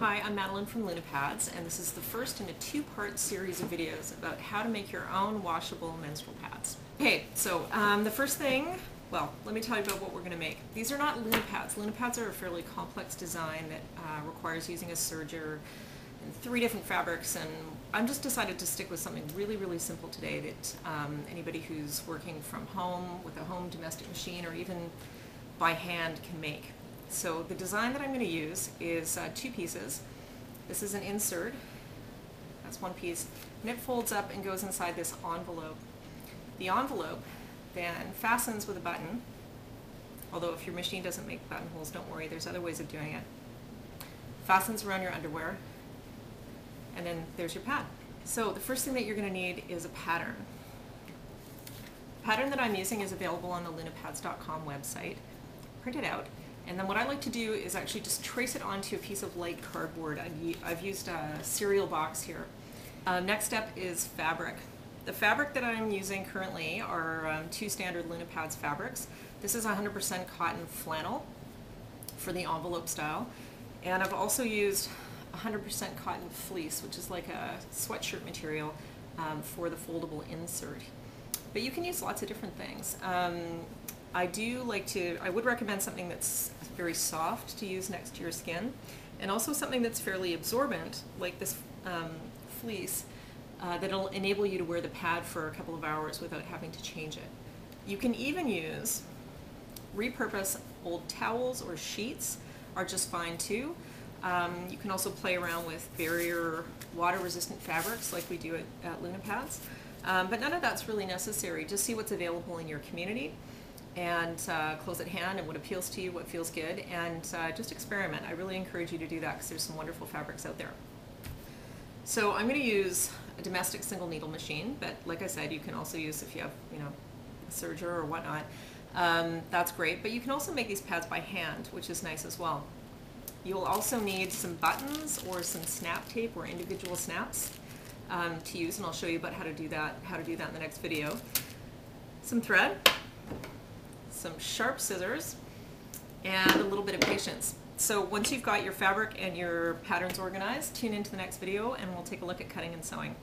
Hi, I'm Madeleine from LunaPads, and this is the first in a two-part series of videos about how to make your own washable menstrual pads. Okay, so the first thing, well, let me tell you about what we're going to make. These are not LunaPads. LunaPads are a fairly complex design that requires using a serger and 3 different fabrics, and I'm just decided to stick with something really simple today that anybody who's working from home with a home domestic machine or even by hand can make. So the design that I'm going to use is 2 pieces. This is an insert, that's 1 piece, and it folds up and goes inside this envelope. The envelope then fastens with a button, although if your machine doesn't make buttonholes, don't worry, there's other ways of doing it. Fastens around your underwear, and then there's your pad. So the first thing that you're going to need is a pattern. The pattern that I'm using is available on the lunapads.com website. Print it out. And then what I like to do is actually just trace it onto a piece of light cardboard. I've used a cereal box here. Next step is fabric. The fabric that I'm using currently are 2 standard LunaPads fabrics. This is 100% cotton flannel for the envelope style. And I've also used 100% cotton fleece, which is like a sweatshirt material for the foldable insert. But you can use lots of different things. I would recommend something that's very soft to use next to your skin, and also something that's fairly absorbent, like this fleece, that'll enable you to wear the pad for a couple of hours without having to change it. You can even repurpose old towels or sheets are just fine too. You can also play around with barrier water-resistant fabrics like we do at LunaPads, but none of that's really necessary. Just see what's available in your community and close at hand and what appeals to you, what feels good, and just experiment. I really encourage you to do that because there's some wonderful fabrics out there. So I'm going to use a domestic single needle machine, but like I said, you can also use, if you have, a serger or whatnot, that's great. But you can also make these pads by hand, which is nice as well. You'll also need some buttons or some snap tape or individual snaps to use, and I'll show you about how to do that in the next video. Some thread, some sharp scissors, and a little bit of patience. So once you've got your fabric and your patterns organized, tune into the next video and we'll take a look at cutting and sewing.